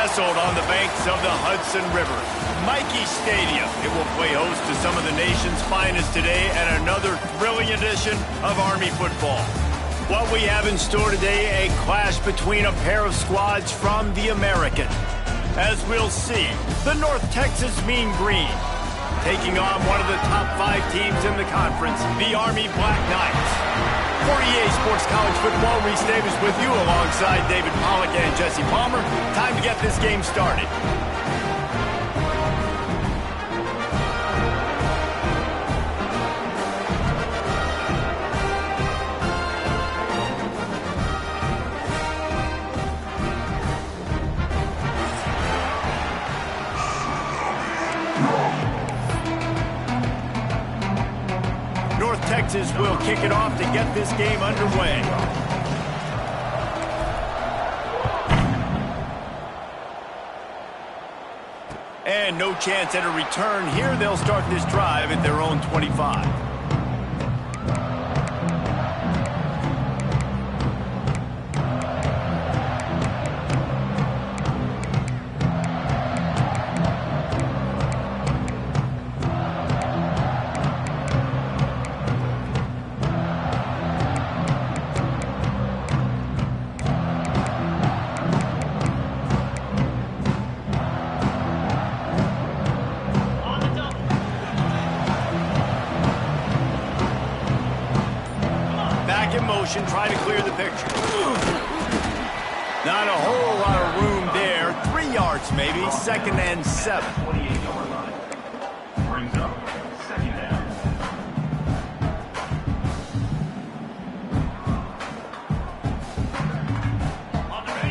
nestled on the banks of the Hudson River. Mikey Stadium. It will play host to some of the nation's finest today and another thrilling edition of Army football. What we have in store today, a clash between a pair of squads from the American. As we'll see, the North Texas Mean Green taking on one of the top 5 teams in the conference, the Army Black Knights. For EA Sports College Football, Reese Davis with you alongside David Pollock and Jesse Palmer. Time to get this game started. Texas will kick it off to get this game underway. And no chance at a return here. They'll start this drive at their own 25. Try to clear the picture. Not a whole lot of room there. 3 yards maybe. 2nd and 7. 28-yard line. Brings up 2nd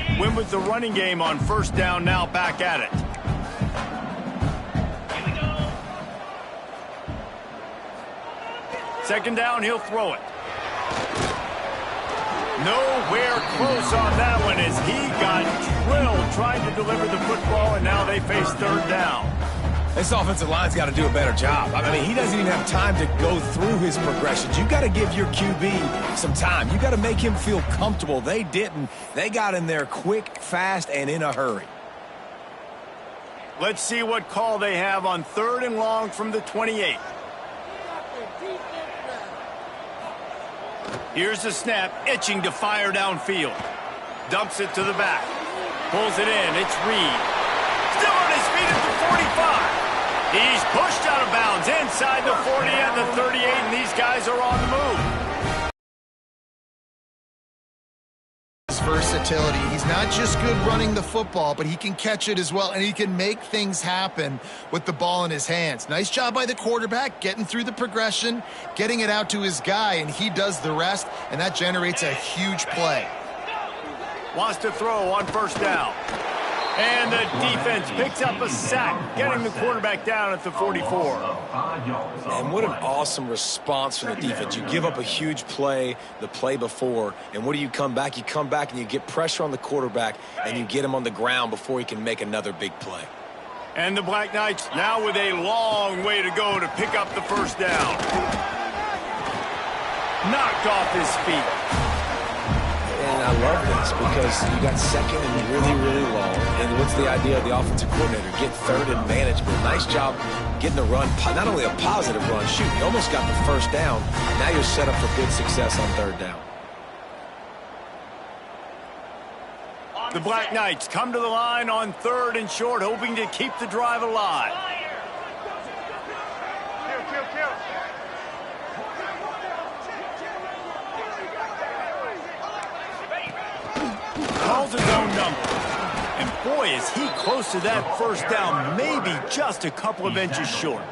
down. Win with the running game on 1st down, now back at it. Here we go. 2nd down, he'll throw it. Nowhere close on that one as he got drilled trying to deliver the football, and now they face 3rd down. This offensive line's got to do a better job. I mean, he doesn't even have time to go through his progressions. You got to give your QB some time. You got to make him feel comfortable. They didn't. They got in there quick, fast, and in a hurry. Let's see what call they have on 3rd and long from the 28. Here's the snap, itching to fire downfield. Dumps it to the back. Pulls it in, it's Reed. Still on his feet at the 45. He's pushed out of bounds inside the 40 and the 38, and these guys are on the move. Versatility. He's not just good running the football, but he can catch it as well, and he can make things happen with the ball in his hands. Nice job by the quarterback, getting through the progression, getting it out to his guy, and he does the rest, and that generates a huge play. Wants to throw on 1st down. And the defense picks up a sack, getting the quarterback down at the 44. And what an awesome response from the defense. You give up a huge play the play before, and what do you come back? You come back and you get pressure on the quarterback, and you get him on the ground before he can make another big play. And the Black Knights now with a long way to go to pick up the 1st down. Knocked off his feet. And I love this because you got 2nd and really, really long. And what's the idea of the offensive coordinator? Get 3rd and manageable. Nice job getting the run, not only a positive run, shoot, you almost got the 1st down. Now you're set up for good success on 3rd down. The Black Knights come to the line on 3rd and short, hoping to keep the drive alive. Calls his own number. And boy, is he close to that 1st down, maybe just a couple of inches short.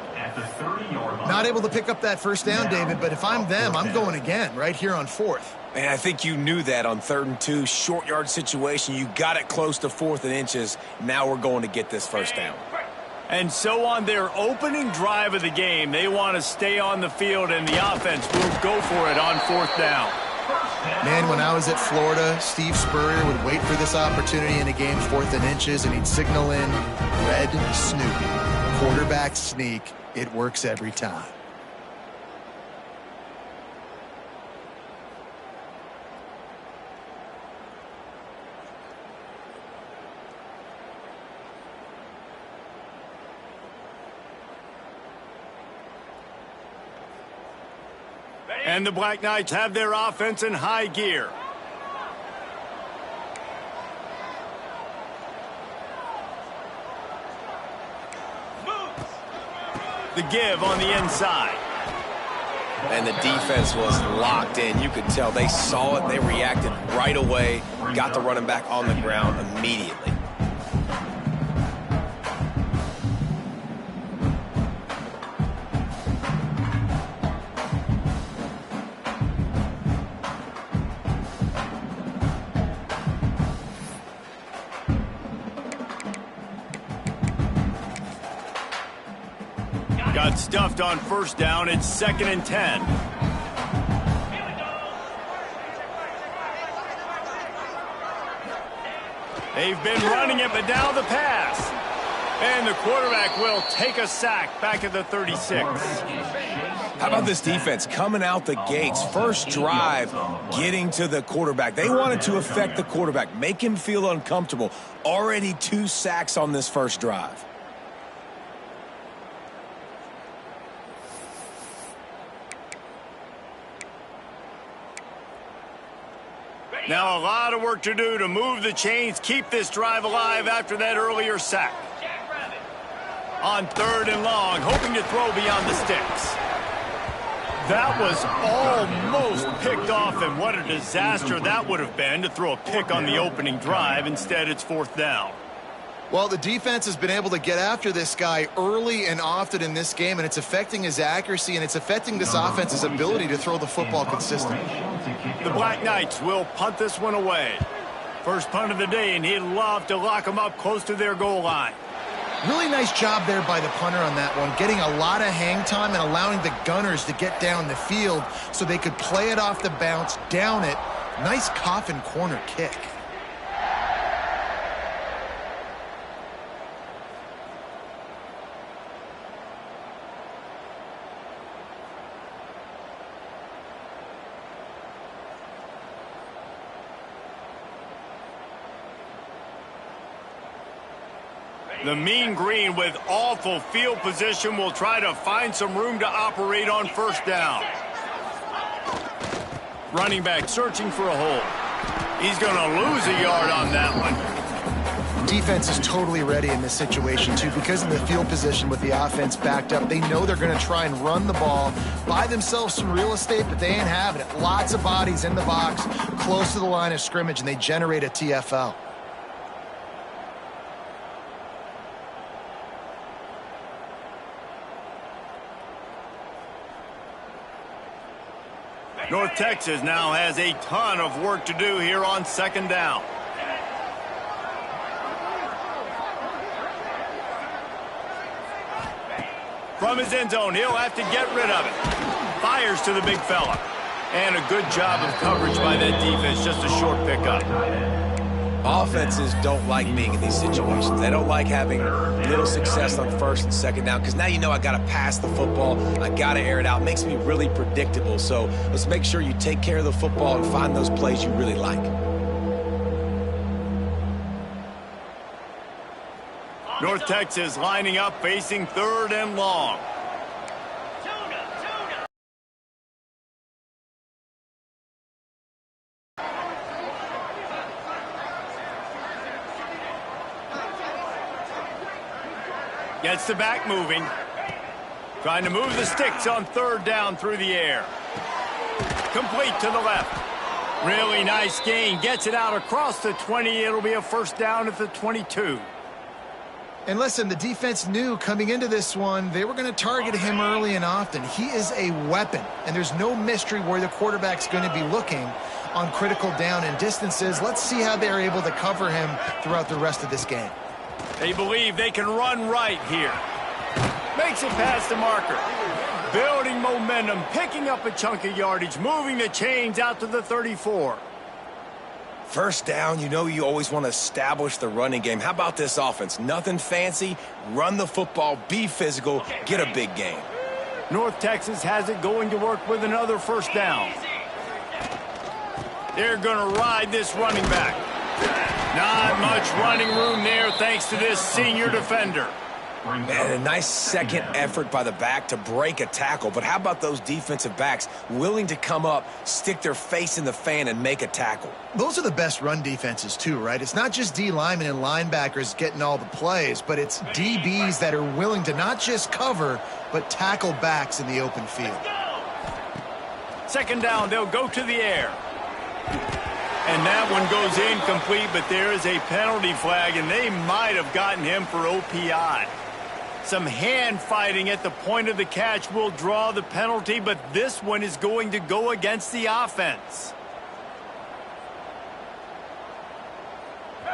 Not able to pick up that 1st down, David, but if I'm them, I'm going again right here on 4th. And I think you knew that on 3rd and 2, short yard situation. You got it close to 4th and inches. Now we're going to get this 1st down. And so on their opening drive of the game, they want to stay on the field, and the offense will go for it on 4th down. Man, when I was at Florida, Steve Spurrier would wait for this opportunity in a game 4th and inches, and he'd signal in red Snoopy. Quarterback sneak. It works every time. And the Black Knights have their offense in high gear. The give on the inside. And the defense was locked in. You could tell they saw it. They reacted right away. Got the running back on the ground immediately. Got stuffed on first down. It's 2nd and 10. They've been running it, but now the pass. And the quarterback will take a sack back at the 36. How about this defense coming out the gates? First drive, getting to the quarterback. They wanted to affect the quarterback, make him feel uncomfortable. Already 2 sacks on this first drive. Now a lot of work to do to move the chains, keep this drive alive after that earlier sack. On 3rd and long, hoping to throw beyond the sticks. That was almost picked off, and what a disaster that would have been to throw a pick on the opening drive. Instead, it's 4th down. Well, the defense has been able to get after this guy early and often in this game, and it's affecting his accuracy, and it's affecting this offense's ability to throw the football consistently. The Black Knights will punt this one away. First punt of the day, and he'd love to lock them up close to their goal line. Really nice job there by the punter on that one, getting a lot of hang time and allowing the gunners to get down the field so they could play it off the bounce, down it. Nice coffin corner kick. The Mean Green, with awful field position, will try to find some room to operate on first down. Running back searching for a hole. He's going to lose a yard on that one. Defense is totally ready in this situation, too. Because of the field position with the offense backed up, they know they're going to try and run the ball, buy themselves some real estate, but they ain't having it. Lots of bodies in the box, close to the line of scrimmage, and they generate a TFL. North Texas now has a ton of work to do here on 2nd down. From his end zone, he'll have to get rid of it. Fires to the big fella. And a good job of coverage by that defense, just a short pickup. Offenses don't like being in these situations. They don't like having little success on 1st and 2nd down because now you know I got to pass the football. I got to air it out. It makes me really predictable. So let's make sure you take care of the football and find those plays you really like. North Texas lining up, facing 3rd and long. Gets the back moving. Trying to move the sticks on 3rd down through the air. Complete to the left. Really nice gain. Gets it out across the 20. It'll be a first down at the 22. And listen, the defense knew coming into this one, they were going to target him early and often. He is a weapon, and there's no mystery where the quarterback's going to be looking on critical down and distances. Let's see how they're able to cover him throughout the rest of this game. They believe they can run right here. Makes it past the marker. Building momentum, picking up a chunk of yardage, moving the chains out to the 34. First down, you know you always want to establish the running game. How about this offense? Nothing fancy. Run the football, be physical, get a big gain. North Texas has it going to work with another first down. They're going to ride this running back. Not much running room there thanks to this senior defender. And a nice second effort by the back to break a tackle. But how about those defensive backs willing to come up, stick their face in the fan, and make a tackle? Those are the best run defenses too, right? It's not just D linemen and linebackers getting all the plays, but it's DBs that are willing to not just cover, but tackle backs in the open field. Second down, they'll go to the air. And that one goes incomplete, but there is a penalty flag, and they might have gotten him for OPI. Some hand fighting at the point of the catch will draw the penalty, but this one is going to go against the offense.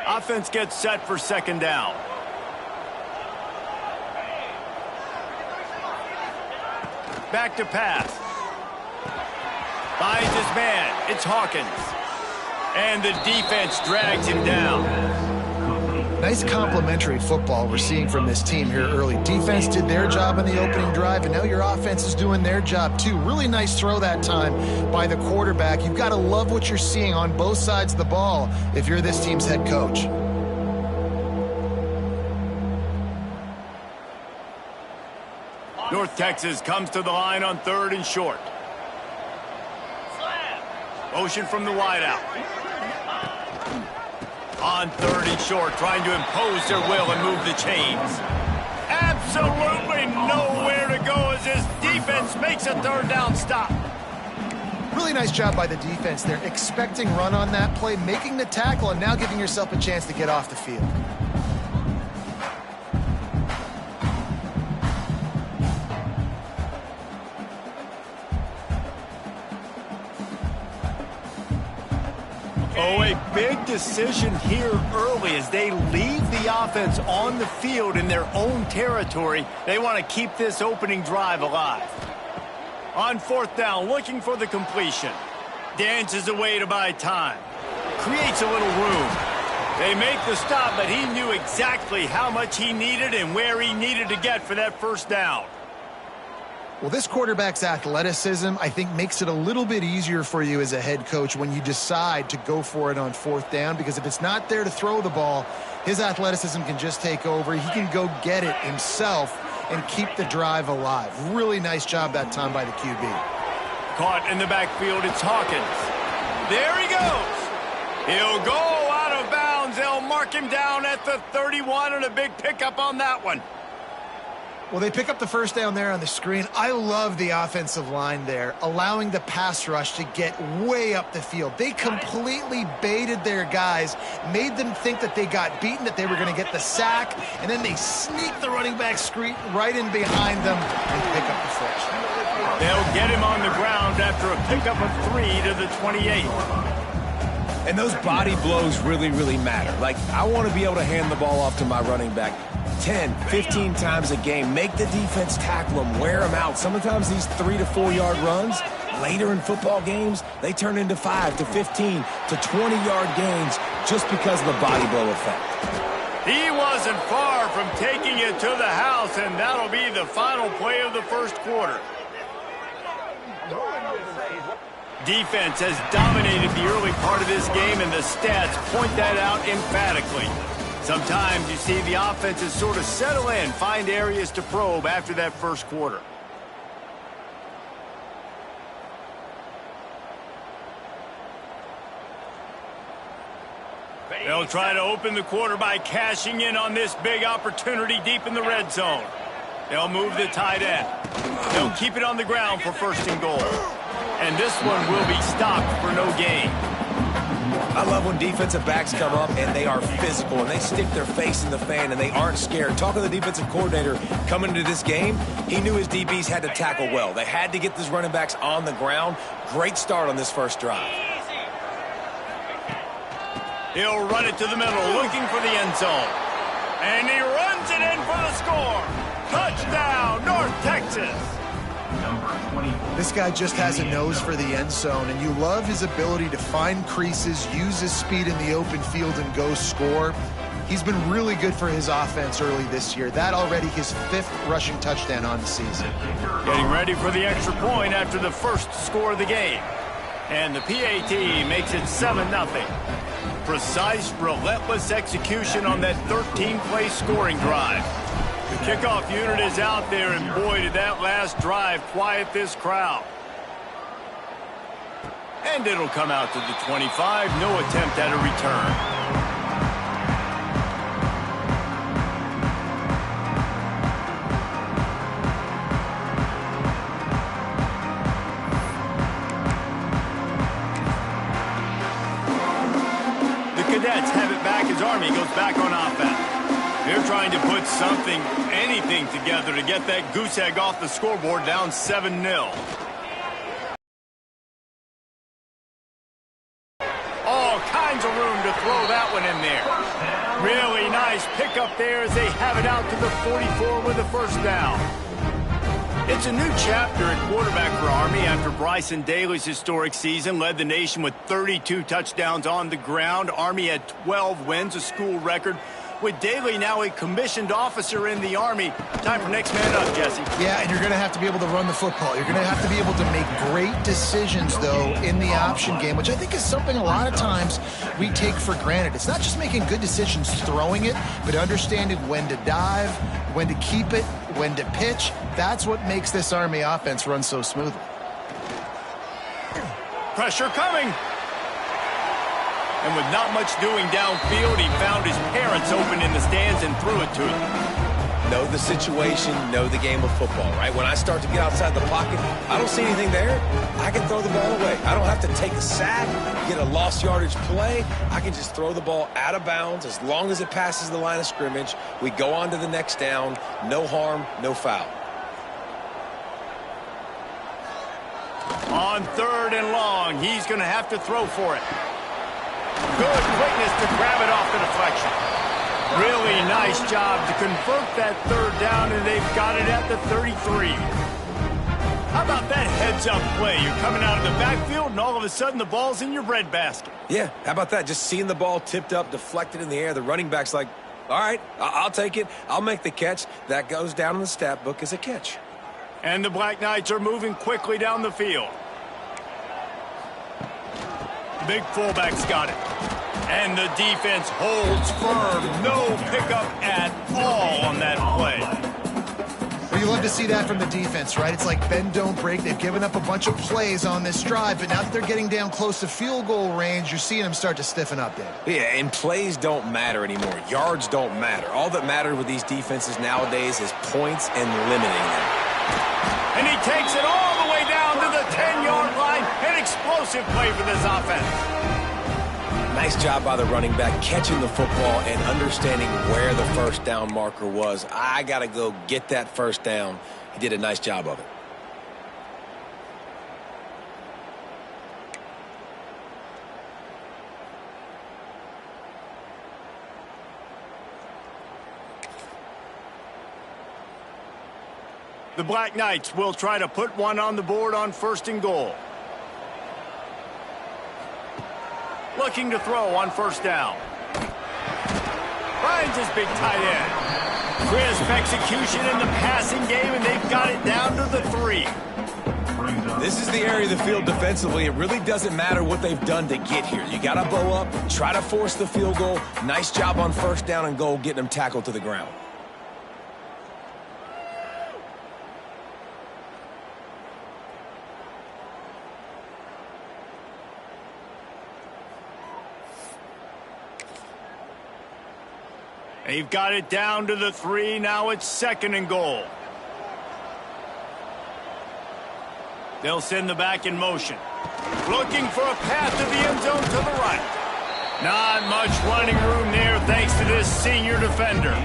Offense gets set for second down. Back to pass. Finds his man. It's Hawkins. And the defense drags him down. Nice complimentary football we're seeing from this team here early. Defense did their job in the opening drive, and now your offense is doing their job too. Really nice throw that time by the quarterback. You've got to love what you're seeing on both sides of the ball if you're this team's head coach. North Texas comes to the line on 3rd and short. Motion from the wideout. On 3rd and short, trying to impose their will and move the chains. Absolutely nowhere to go as this defense makes a 3rd down stop. Really nice job by the defense there, expecting run on that play, making the tackle, and now giving yourself a chance to get off the field. Oh, a big decision here early as they leave the offense on the field in their own territory. They want to keep this opening drive alive. On 4th down, looking for the completion. Dances away to buy time. Creates a little room. They make the stop, but he knew exactly how much he needed and where he needed to get for that 1st down. Well, this quarterback's athleticism, I think, makes it a little bit easier for you as a head coach when you decide to go for it on 4th down, because if it's not there to throw the ball, his athleticism can just take over. He can go get it himself and keep the drive alive. Really nice job that time by the QB. Caught in the backfield, it's Hawkins. There he goes. He'll go out of bounds. They'll mark him down at the 31, and a big pickup on that one. Well, they pick up the 1st down there on the screen. I love the offensive line there, allowing the pass rush to get way up the field. They completely baited their guys, made them think that they got beaten, that they were going to get the sack, and then they sneak the running back screen right in behind them and pick up the 1st. They'll get him on the ground after a pickup of 3 to the 28. And those body blows really, really matter. Like, I want to be able to hand the ball off to my running back 10, 15 times a game. Make the defense tackle them, wear them out. Sometimes these 3 to 4 yard runs, later in football games, they turn into 5 to 15 to 20 yard gains just because of the body blow effect. He wasn't far from taking it to the house, and that'll be the final play of the 1st quarter. Defense has dominated the early part of this game, and the stats point that out emphatically. Sometimes you see the offenses sort of settle in, find areas to probe after that 1st quarter. They'll try to open the quarter by cashing in on this big opportunity deep in the red zone. They'll move the tight end. They'll keep it on the ground for 1st and goal. And this one will be stopped for no gain. I love when defensive backs come up and they are physical and they stick their face in the fan and they aren't scared. Talking to the defensive coordinator coming into this game, he knew his DBs had to tackle well. They had to get these running backs on the ground. Great start on this 1st drive. He'll run it to the middle, looking for the end zone. And he runs it in for the score. Touchdown, North Texas. This guy just has a nose for the end zone, and you love his ability to find creases, use his speed in the open field, and go score. He's been really good for his offense early this year. That already his 5th rushing touchdown on the season. Getting ready for the extra point after the 1st score of the game. And the PAT makes it 7-0. Precise, relentless execution on that 13-play scoring drive. The kickoff unit is out there, and boy, did that last drive quiet this crowd. And it'll come out to the 25. No attempt at a return. Cadets have it back as Army goes back on offense. They're trying to put something, anything together to get that goose egg off the scoreboard down 7-0. All kinds of room to throw that one in there. Really nice pickup there as they have it out to the 44 with a first down. It's a new chapter at quarterback for Army after Bryson Daly's historic season led the nation with 32 touchdowns on the ground. Army had 12 wins, a school record. With Daly now a commissioned officer in the Army. Time for next man up, Jesse. Yeah, and you're going to have to be able to run the football. You're going to have to be able to make great decisions, though, in the option game, which I think is something a lot of times we take for granted. It's not just making good decisions throwing it, but understanding when to dive, when to keep it, when to pitch. That's what makes this Army offense run so smoothly. Pressure coming. And with not much doing downfield, he found his parents open in the stands and threw it to them. Know the situation, know the game of football, right? When I start to get outside the pocket, I don't see anything there. I can throw the ball away. I don't have to take a sack, get a lost yardage play. I can just throw the ball out of bounds as long as it passes the line of scrimmage. We go on to the next down. No harm, no foul. On 3rd and long, he's going to have to throw for it. Good quickness to grab it off the deflection. Really nice job to convert that 3rd down, and they've got it at the 33. How about that heads-up play? You're coming out of the backfield, and all of a sudden the ball's in your breadbasket. Yeah, how about that? Just seeing the ball tipped up, deflected in the air. The running back's like, all right, I'll take it. I'll make the catch. That goes down in the stat book as a catch. And the Black Knights are moving quickly down the field. Big fullback's got it. And the defense holds firm. No pickup at all on that play. Well, you love to see that from the defense, right? It's like bend, don't break. They've given up a bunch of plays on this drive, but now that they're getting down close to field goal range, you're seeing them start to stiffen up, Dave. Yeah, and plays don't matter anymore. Yards don't matter. All that matters with these defenses nowadays is points and limiting them. And he takes it all the way down to the 10-yard line. An explosive play for this offense. Nice job by the running back catching the football and understanding where the first down marker was. I got to go get that first down. He did a nice job of it. The Black Knights will try to put one on the board on 1st and goal. Looking to throw on 1st down. Finds his big tight end. Crisp execution in the passing game, and they've got it down to the 3. This is the area of the field defensively. It really doesn't matter what they've done to get here. You got to bow up, try to force the field goal. Nice job on 1st down and goal, getting them tackled to the ground. They've got it down to the 3. Now it's 2nd and goal. They'll send the back in motion. Looking for a path to the end zone to the right. Not much running room there thanks to this senior defender.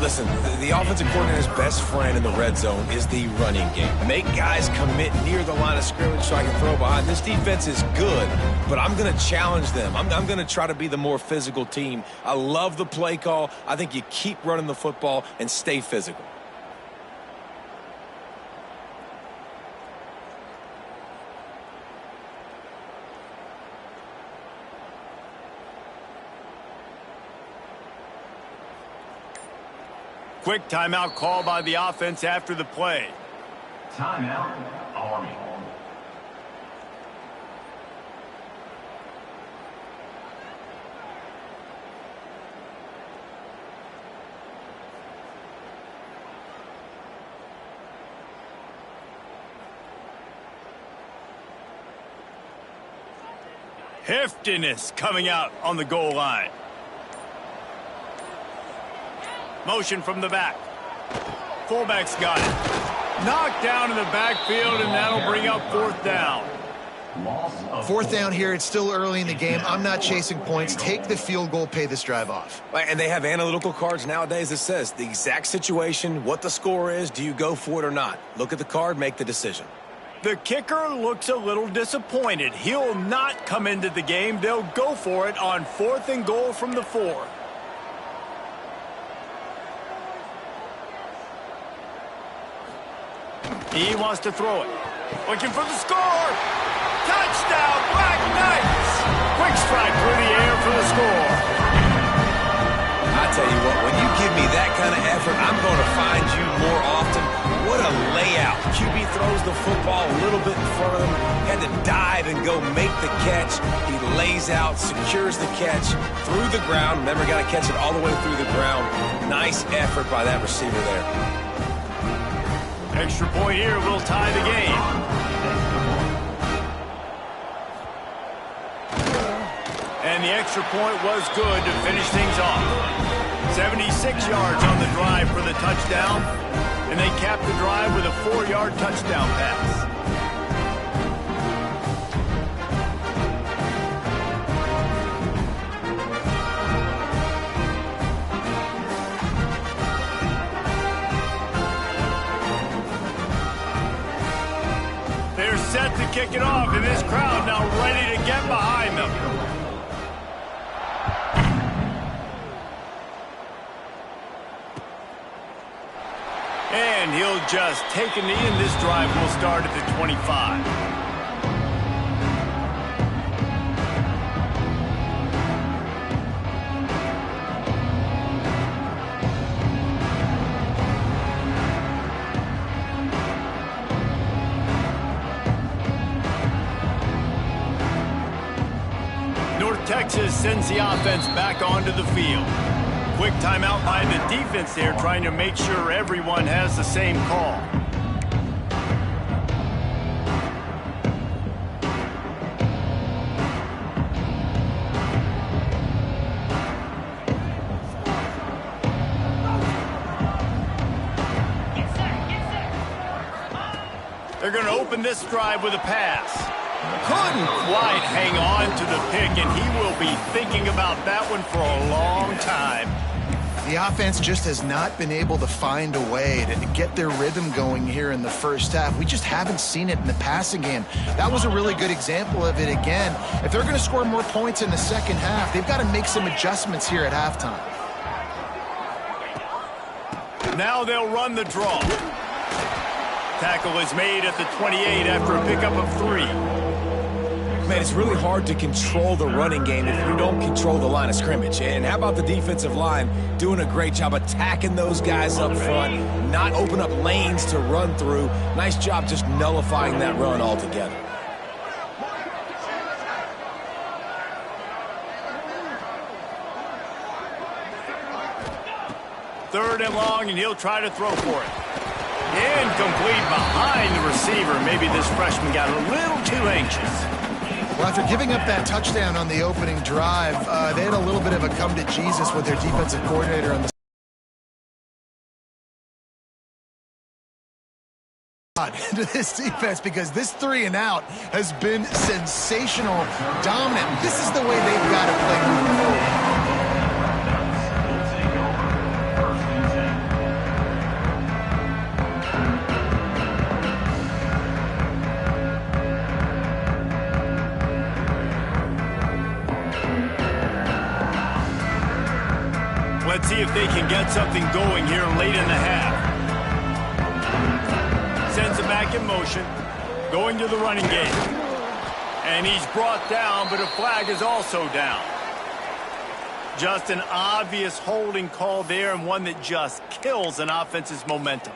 Listen, the offensive coordinator's best friend in the red zone is the running game. Make guys commit near the line of scrimmage so I can throw behind. This defense is good, but I'm going to challenge them. I'm going to try to be the more physical team. I love the play call. I think you keep running the football and stay physical. Quick timeout call by the offense after the play. Timeout, Army. Heftiness coming out on the goal line. Motion from the back. Fullback's got it. Knocked down in the backfield, and that'll bring up fourth down. Fourth down here. It's still early in the game. I'm not chasing points. Take the field goal, pay this drive off. And they have analytical cards nowadays that says the exact situation, what the score is, do you go for it or not? Look at the card, make the decision. The kicker looks a little disappointed. He'll not come into the game. They'll go for it on 4th and goal from the 4. He wants to throw it. Looking for the score. Touchdown, Black Knights. Quick strike through the air for the score. I tell you what, when you give me that kind of effort, I'm going to find you more often. What a layout. QB throws the football a little bit in front of him, had to dive and go make the catch. He lays out, secures the catch through the ground. Remember, got to catch it all the way through the ground. Nice effort by that receiver there. Extra point here will tie the game. And the extra point was good to finish things off. 76 yards on the drive for the touchdown. And they capped the drive with a 4-yard touchdown pass. They're set to kick it off, and this crowd now ready to get behind them. And he'll just take a knee, and this drive will start at the 25. Texas sends the offense back onto the field. Quick timeout by the defense there, trying to make sure everyone has the same call. They're going to open this drive with a pass. Couldn't quite hang on to the pick, and he will be thinking about that one for a long time. The offense just has not been able to find a way to get their rhythm going here in the first half. We just haven't seen it in the passing game. That was a really good example of it again. If they're going to score more points in the second half, they've got to make some adjustments here at halftime. Now they'll run the draw. Tackle is made at the 28 after a pickup of 3. Man, it's really hard to control the running game if you don't control the line of scrimmage. And how about the defensive line doing a great job attacking those guys up front, not open up lanes to run through. Nice job just nullifying that run altogether. Third and long, and he'll try to throw for it. Incomplete behind the receiver. Maybe this freshman got a little too anxious. Well, after giving up that touchdown on the opening drive, they had a little bit of a come to Jesus with their defensive coordinator on the into this defense, because this 3 and out has been sensational, dominant. This is the way they've got to play moving forward. Let's see if they can get something going here late in the half. Sends it back in motion. Going to the running game. And he's brought down, but a flag is also down. Just an obvious holding call there, and one that just kills an offense's momentum.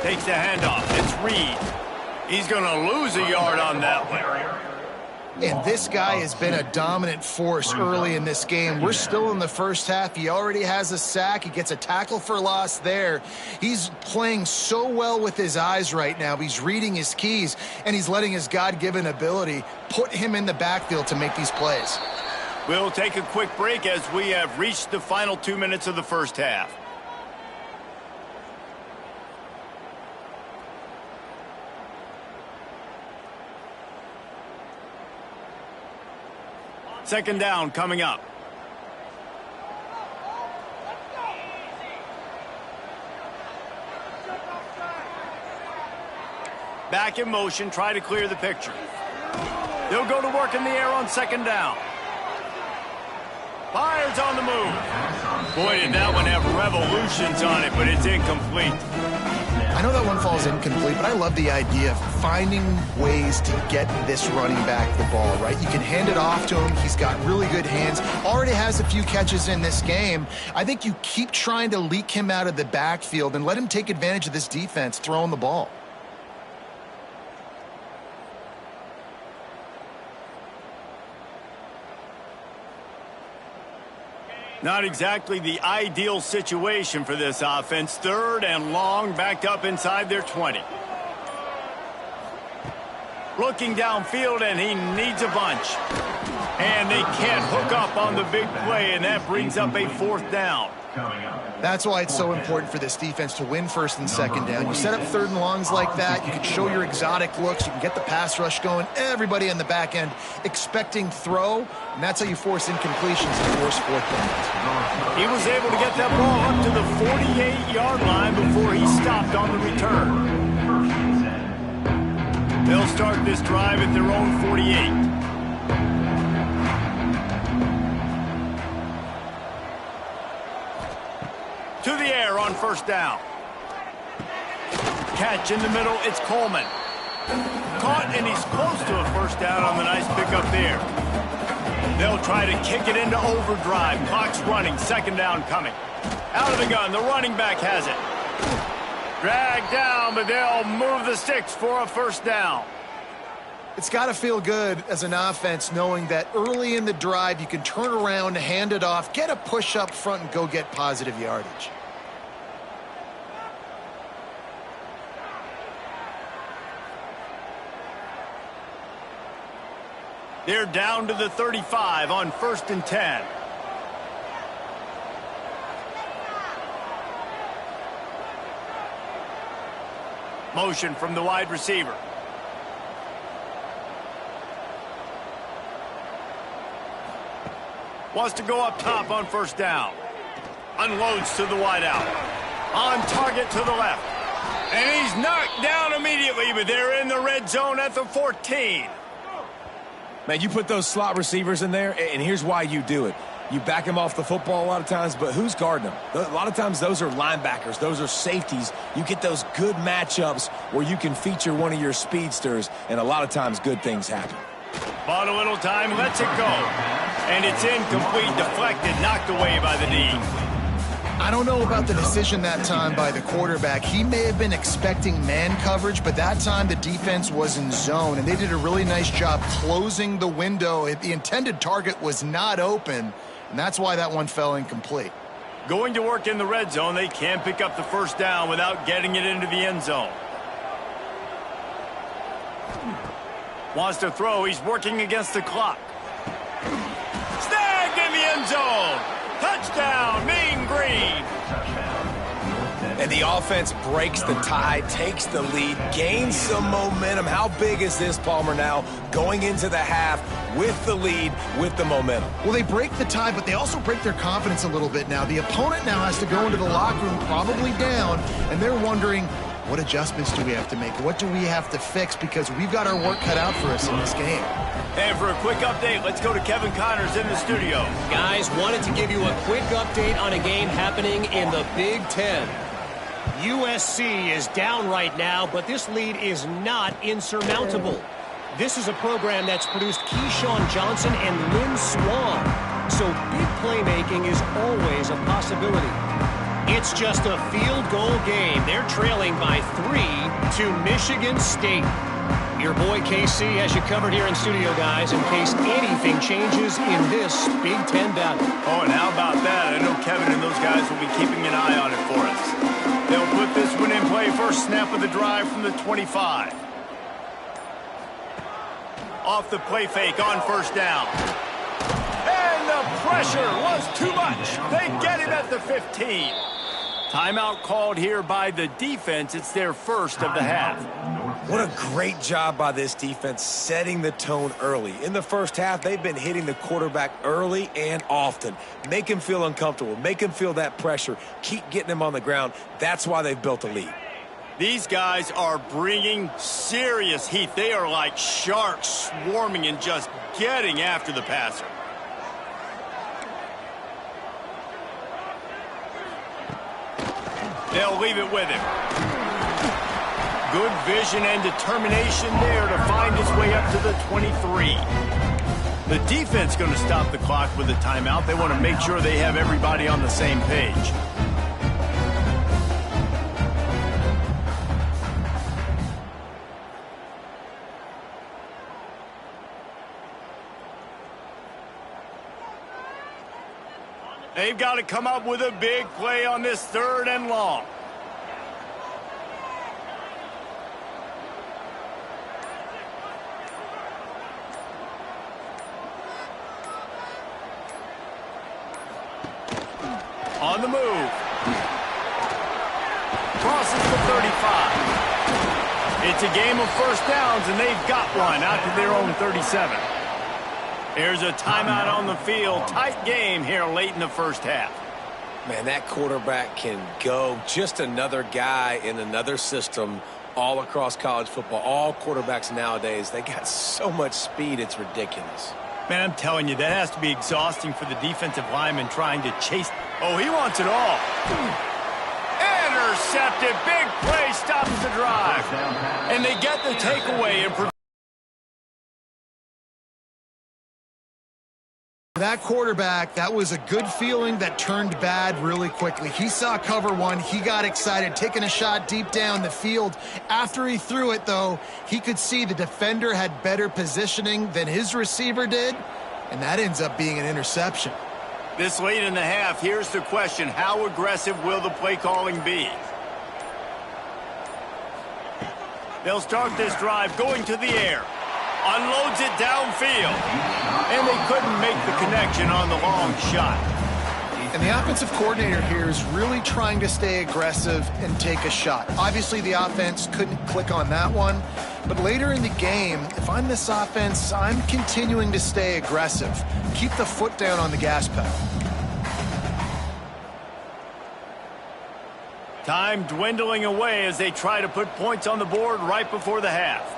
Takes the handoff. It's Reed. He's going to lose a yard on that one. And this guy has been a dominant force early in this game. We're still in the first half. He already has a sack. He gets a tackle for loss there. He's playing so well with his eyes right now. He's reading his keys, and he's letting his God-given ability put him in the backfield to make these plays. We'll take a quick break as we have reached the final 2 minutes of the first half. Second down coming up. Back in motion, try to clear the picture. They'll go to work in the air on second down. Fires on the move. Boy, did that one have revolutions on it, but it's incomplete. I know that one falls incomplete, but I love the idea of finding ways to get this running back the ball, right? You can hand it off to him. He's got really good hands. Already has a few catches in this game. I think you keep trying to leak him out of the backfield and let him take advantage of this defense throwing the ball. Not exactly the ideal situation for this offense. Third and long, backed up inside their 20. Looking downfield, and he needs a bunch. And they can't hook up on the big play, and that brings up a fourth down. That's why it's so important for this defense to win first and second down. You set up third and longs like that, you can show your exotic looks, you can get the pass rush going, everybody in the back end expecting throw, and that's how you force incompletions and force fourth downs. He was able to get that ball up to the 48-yard line before he stopped on the return. They'll start this drive at their own 48. To the air on first down. Catch in the middle, it's Coleman. Caught, and he's close to a first down on the nice pickup there. They'll try to kick it into overdrive. Clock's running, second down coming. Out of the gun, the running back has it. Dragged down, but they'll move the sticks for a first down. It's got to feel good as an offense knowing that early in the drive you can turn around, hand it off, get a push up front, and go get positive yardage. They're down to the 35 on first and 10. Motion from the wide receiver. Wants to go up top on first down. Unloads to the wide out. On target to the left. And he's knocked down immediately, but they're in the red zone at the 14. Man, you put those slot receivers in there, and here's why you do it. You back them off the football a lot of times, but who's guarding them? A lot of times those are linebackers. Those are safeties. You get those good matchups where you can feature one of your speedsters, and a lot of times good things happen. Bought a little time, lets it go. And it's incomplete, deflected, knocked away by the D. I don't know about the decision that time by the quarterback. He may have been expecting man coverage, but that time the defense was in zone, and they did a really nice job closing the window. The intended target was not open, and that's why that one fell incomplete. Going to work in the red zone, they can't pick up the first down without getting it into the end zone. Wants to throw, he's working against the clock. Snagged in the end zone! Touchdown, Mean Green! And the offense breaks the tie, takes the lead, gains some momentum. How big is this, Palmer, now going into the half with the lead, with the momentum? Well, they break the tie, but they also break their confidence a little bit now. The opponent now has to go into the locker room probably down, and they're wondering, what adjustments do we have to make? What do we have to fix? Because we've got our work cut out for us in this game. And for a quick update, let's go to Kevin Connors in the studio. Guys, wanted to give you a quick update on a game happening in the Big Ten. USC is down right now, but this lead is not insurmountable. This is a program that's produced Keyshawn Johnson and Lynn Swann, so big playmaking is always a possibility. It's just a field goal game. They're trailing by 3 to Michigan State. Your boy KC has you covered here in studio, guys, in case anything changes in this Big Ten battle. Oh, and how about that? I know Kevin and those guys will be keeping an eye on it for us. They'll put this one in play. First snap of the drive from the 25. Off the play fake on first down. And the pressure was too much. They get him at the 15. Timeout called here by the defense. It's their first of the half. What a great job by this defense setting the tone early. In the first half, they've been hitting the quarterback early and often. Make him feel uncomfortable. Make him feel that pressure. Keep getting him on the ground. That's why they've built a lead. These guys are bringing serious heat. They are like sharks swarming and just getting after the passer. They'll leave it with him. Good vision and determination there to find his way up to the 23. The defense going to stop the clock with a timeout. They want to make sure they have everybody on the same page. They've got to come up with a big play on this 3rd and long. On the move. Crosses the 35. It's a game of first downs, and they've got one out to their own 37. There's a timeout on the field. Tight game here late in the first half. Man, that quarterback can go. Just another guy in another system all across college football. All quarterbacks nowadays, they got so much speed, it's ridiculous. Man, I'm telling you, that has to be exhausting for the defensive lineman trying to chase. Oh, he wants it all. Intercepted. Big play stops the drive. And they get the takeaway. And that quarterback, that was a good feeling that turned bad really quickly. He saw cover one. He got excited, taking a shot deep down the field. After he threw it, though, he could see the defender had better positioning than his receiver did, and that ends up being an interception. this late in the half, here's the question. How aggressive will the play calling be? They'll start this drive going to the air. Unloads it downfield. And they couldn't make the connection on the long shot. And the offensive coordinator here is really trying to stay aggressive and take a shot. Obviously, the offense couldn't click on that one. But later in the game, if I'm this offense, I'm continuing to stay aggressive. Keep the foot down on the gas pedal. Time dwindling away as they try to put points on the board right before the half.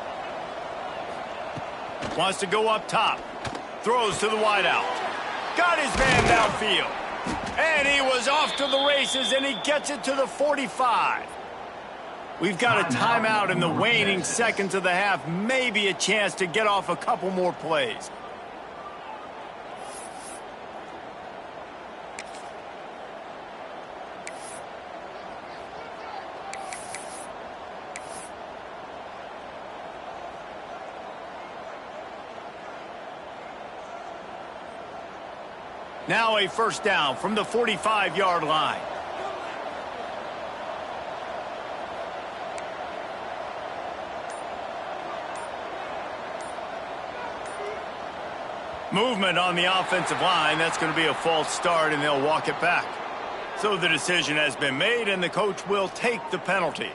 Wants to go up top. Throws to the wideout. Got his man downfield. And he was off to the races, and he gets it to the 45. We've got a timeout in the waning seconds of the half. Maybe a chance to get off a couple more plays. Now a first down from the 45-yard line. Movement on the offensive line. That's going to be a false start, and they'll walk it back. So the decision has been made, and the coach will take the penalty.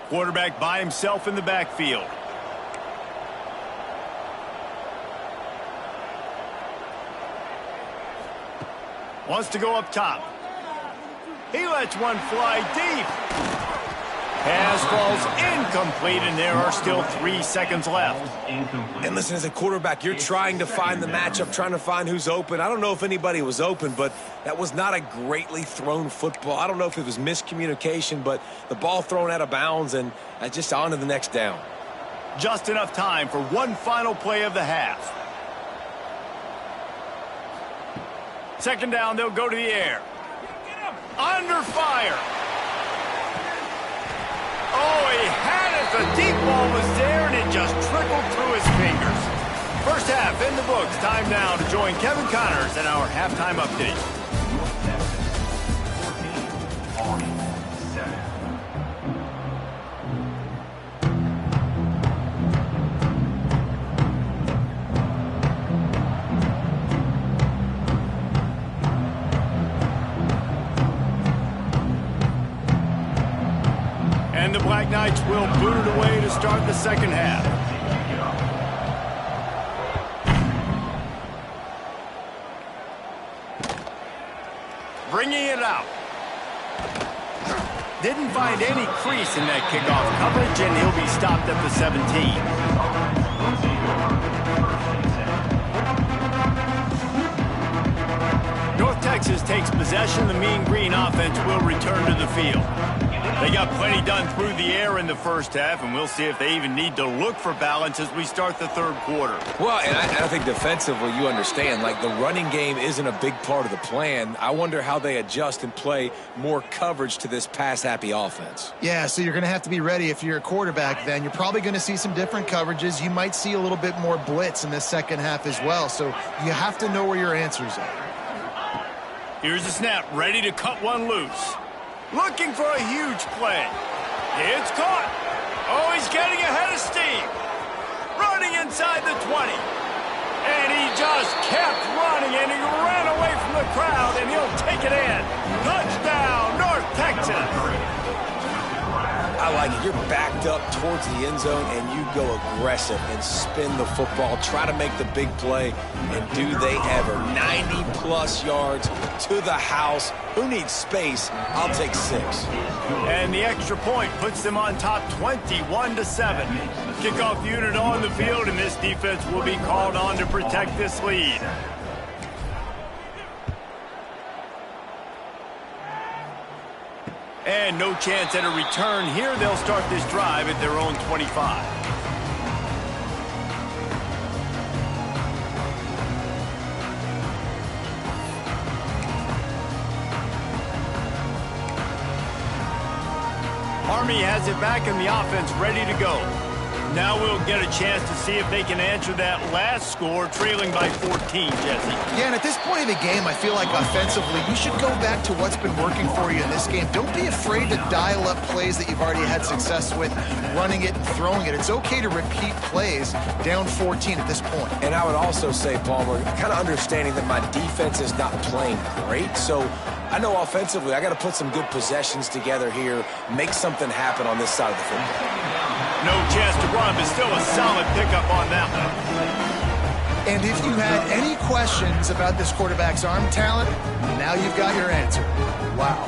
Quarterback by himself in the backfield. Wants to go up top. He lets one fly deep. Pass falls incomplete, and there are still 3 seconds left. And listen, as a quarterback, you're trying to find the matchup, trying to find who's open. I don't know if anybody was open, but that was not a greatly thrown football. I don't know if it was miscommunication, but the ball thrown out of bounds and just on to the next down. Just enough time for one final play of the half. Second down, they'll go to the air. Under fire. Oh, he had it The deep ball was there, and it just trickled through his fingers. First half in the books. Time now to join Kevin Connors in our halftime update. And the Black Knights will boot it away to start the second half. Bringing it out. Didn't find any crease in that kickoff coverage, and he'll be stopped at the 17. North Texas takes possession. The Mean Green offense will return to the field. They got plenty done through the air in the first half, and we'll see if they even need to look for balance as we start the third quarter. Well, and I think defensively, you understand, like the running game isn't a big part of the plan. I wonder how they adjust and play more coverage to this pass-happy offense. Yeah, so you're going to have to be ready if you're a quarterback then. You're probably going to see some different coverages. You might see a little bit more blitz in the second half as well, so you have to know where your answers are. Here's the snap, ready to cut one loose. Looking for a huge play. It's caught. Oh, he's getting ahead of steam. Running inside the 20. And he just kept running, and he ran away from the crowd, and he'll take it in. Touchdown, North Texas. I like it. You're backed up towards the end zone, and you go aggressive and spin the football. Try to make the big play, and do they ever. 90-plus yards to the house. Who needs space? I'll take 6. And the extra point puts them on top 21-7. Kickoff unit on the field, and this defense will be called on to protect this lead. And no chance at a return here. They'll start this drive at their own 25. Army has it back in the offense, ready to go. Now we'll get a chance to see if they can answer that last score, trailing by 14, Jesse. Yeah, and at this point in the game, I feel like offensively, you should go back to what's been working for you in this game. Don't be afraid to dial up plays that you've already had success with, running it and throwing it. It's okay to repeat plays down 14 at this point. And I would also say, Palmer, kind of understanding that my defense is not playing great, so I know offensively I got to put some good possessions together here, make something happen on this side of the football. No chance to run, but still a solid pickup on that one. And if you had any questions about this quarterback's arm talent, now you've got your answer. Wow.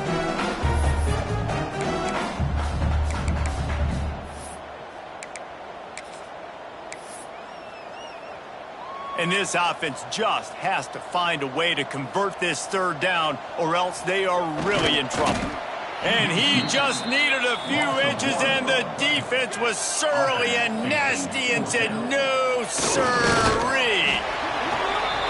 And this offense just has to find a way to convert this third down, or else they are really in trouble. And he just needed a few inches, and the defense was surly and nasty and said, no, sirree.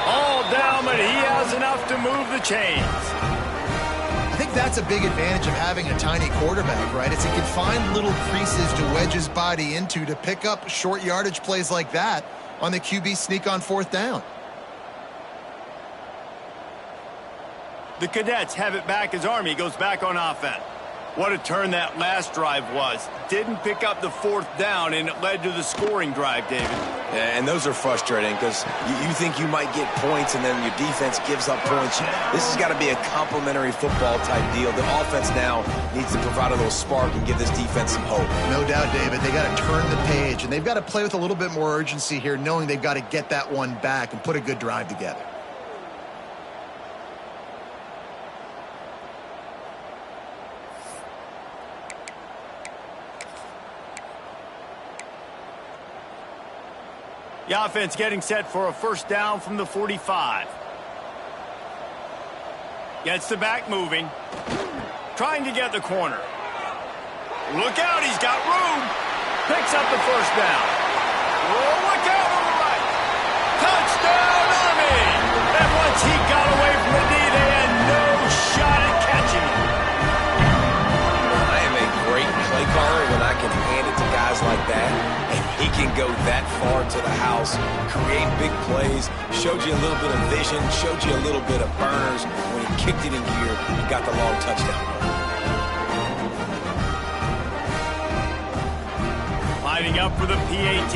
All down, but he has enough to move the chains. I think that's a big advantage of having a tiny quarterback, right? It's he can find little creases to wedge his body into to pick up short yardage plays like that on the QB sneak on fourth down. The Cadets have it back as Army goes back on offense. What a turn that last drive was. Didn't pick up the fourth down, and it led to the scoring drive, David. Yeah, and those are frustrating because you think you might get points, and then your defense gives up points. This has got to be a complementary football type deal. The offense now needs to provide a little spark and give this defense some hope. No doubt, David. They got to turn the page, and they've got to play with a little bit more urgency here, knowing they've got to get that one back and put a good drive together. The offense getting set for a first down from the 45. Gets the back moving. Trying to get the corner. Look out, he's got room. Picks up the first down. Oh, look out on the right. Touchdown, Army! And once he got away from the knee, they had no shot at catching him. I am a great play caller when I can hand it to guys like go that far to the house, create big plays, showed you a little bit of vision, showed you a little bit of burners. When he kicked it in gear, he got the long touchdown. Lining up for the PAT.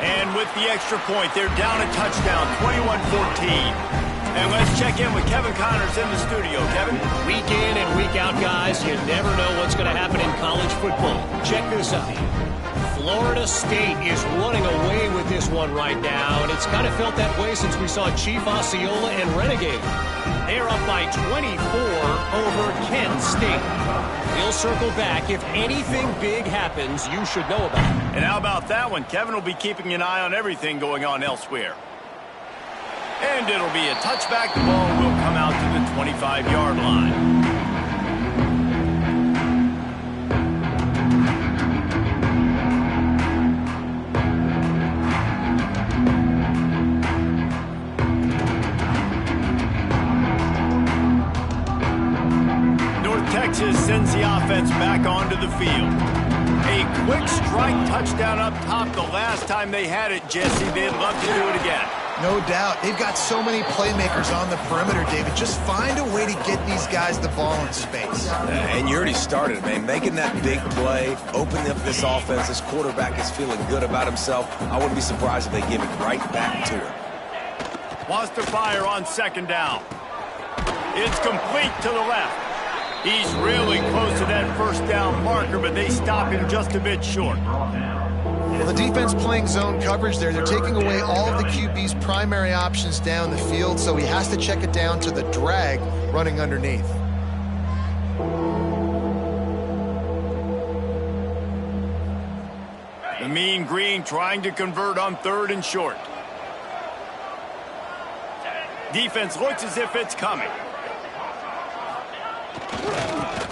And with the extra point, they're down a touchdown, 21-14. And let's check in with Kevin Connors in the studio. Kevin? Week in and week out, guys, you never know what's going to happen in college football. Check this out. Florida State is running away with this one right now, and it's kind of felt that way since we saw Chief Osceola and Renegade. They're up by 24 over Kent State. We'll circle back. If anything big happens, you should know about it. And how about that one? Kevin will be keeping an eye on everything going on elsewhere. And it'll be a touchback. The ball will come out to the 25-yard line. Texas sends the offense back onto the field. A quick strike touchdown up top the last time they had it, Jesse. They'd love to do it again. No doubt. They've got so many playmakers on the perimeter, David. Just find a way to get these guys the ball in space. And you already started, man. Making that big play, opening up this offense. This quarterback is feeling good about himself. I wouldn't be surprised if they give it right back to him. Wants to fire on second down. It's complete to the left. He's really close to that first down marker, but they stop him just a bit short. Well, the defense playing zone coverage there. They're taking away all of the QB's primary options down the field, so he has to check it down to the drag running underneath. The mean green trying to convert on third and short. Defense looks as if it's coming.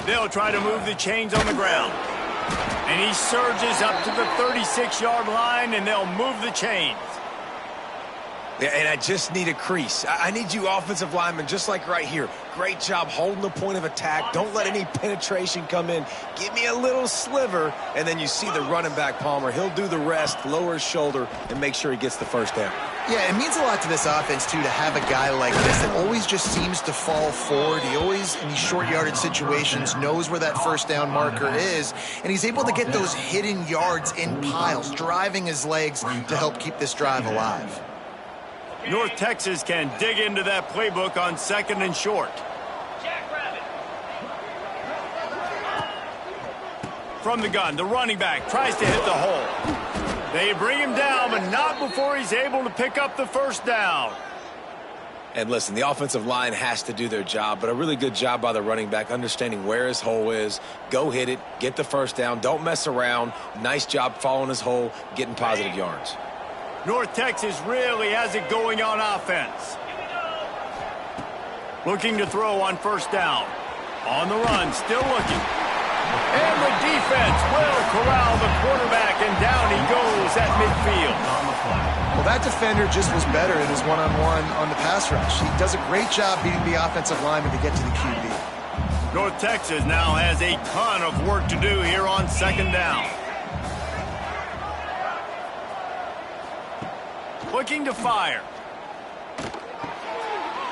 They'll try to move the chains on the ground. And he surges up to the 36-yard line, and they'll move the chains. Yeah, and I just need a crease. I need you offensive linemen, just like right here. Great job holding the point of attack. Don't let any penetration come in. Give me a little sliver, and then you see the running back, Palmer. He'll do the rest, lower his shoulder, and make sure he gets the first down. Yeah, it means a lot to this offense, too, to have a guy like this that always just seems to fall forward. He always, in these short yardage situations, knows where that first down marker is, and he's able to get those hidden yards in piles, driving his legs to help keep this drive alive. North Texas can dig into that playbook on second and short. From the gun, the running back tries to hit the hole. They bring him down, but not before he's able to pick up the first down. And listen, the offensive line has to do their job, but a really good job by the running back understanding where his hole is. Go hit it, get the first down, don't mess around. Nice job following his hole, getting positive yards. North Texas really has it going on offense. Looking to throw on first down. On the run, still looking. And the defense will corral the quarterback, and down he goes at midfield. Well, that defender just was better in his one-on-one on the pass rush. He does a great job beating the offensive lineman to get to the QB. North Texas now has a ton of work to do here on second down. Looking to fire.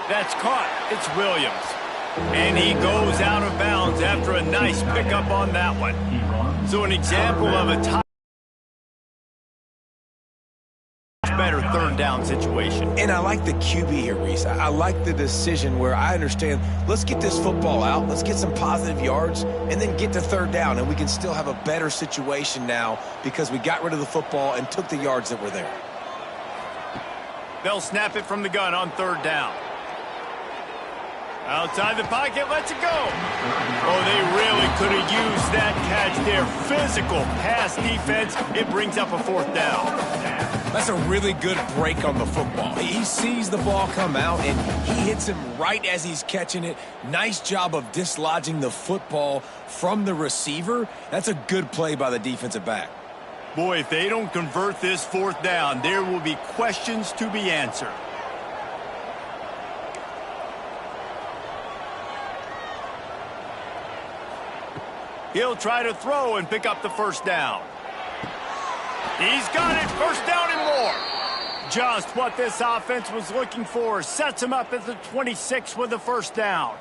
That's caught. It's Williams. And he goes out of bounds after a nice pickup on that one. So an example of a better third down situation. And I like the QB here, Reese. I like the decision where I understand, let's get this football out, let's get some positive yards, and then get to third down, and we can still have a better situation now because we got rid of the football and took the yards that were there. They'll snap it from the gun on third down. Outside the pocket, lets it go. Oh, they really could have used that catch there. Physical pass defense. It brings up a fourth down. That's a really good break on the football. He sees the ball come out, and he hits him right as he's catching it. Nice job of dislodging the football from the receiver. That's a good play by the defensive back. Boy, if they don't convert this fourth down, there will be questions to be answered. He'll try to throw and pick up the first down. He's got it. First down and more. Just what this offense was looking for. Sets him up at the 26 with the first down.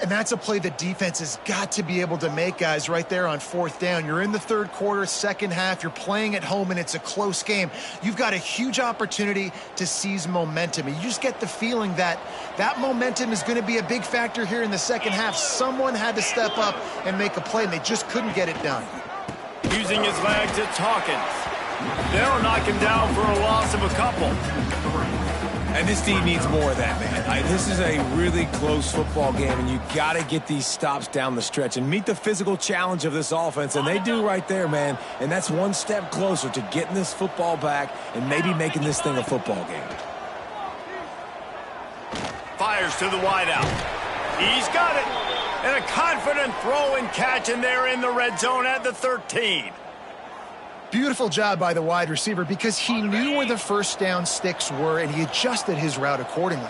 And that's a play the defense has got to be able to make, guys, right there on fourth down. You're in the third quarter, second half. You're playing at home, and it's a close game. You've got a huge opportunity to seize momentum. And you just get the feeling that that momentum is going to be a big factor here in the second half. Someone had to step up and make a play, and they just couldn't get it done. Using his legs, it's Hawkins. They'll knock him down for a loss of a couple. And this team needs more of that, man. This is a really close football game, and you got to get these stops down the stretch and meet the physical challenge of this offense, and they do right there, man. And that's one step closer to getting this football back and maybe making this thing a football game. Fires to the wideout. He's got it. And a confident throw and catch, and they're in the red zone at the 13. Beautiful job by the wide receiver because he knew where the first down sticks were, and he adjusted his route accordingly.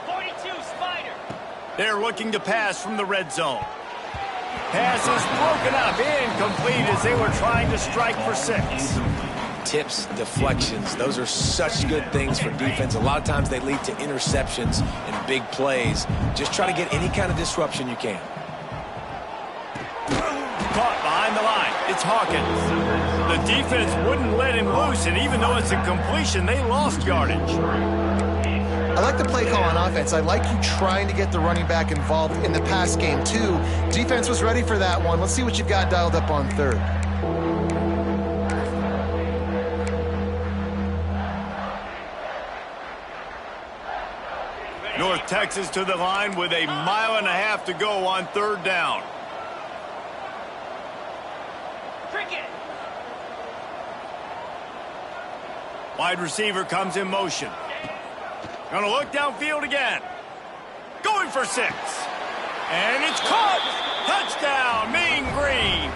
42 Spider. They're looking to pass from the red zone. Pass is broken up, incomplete as they were trying to strike for 6. Tips, deflections, those are such good things for defense. A lot of times they lead to interceptions and big plays. Just try to get any kind of disruption you can. Caught behind the line. It's Hawkins. The defense wouldn't let him loose, and even though it's a completion, they lost yardage. I like the play call on offense. I like you trying to get the running back involved in the pass game, too. Defense was ready for that one. Let's see what you've got dialed up on third. North Texas to the line with a mile and a half to go on third down. Wide receiver comes in motion. Gonna look downfield again. Going for 6. And it's caught. Touchdown, Mean Green.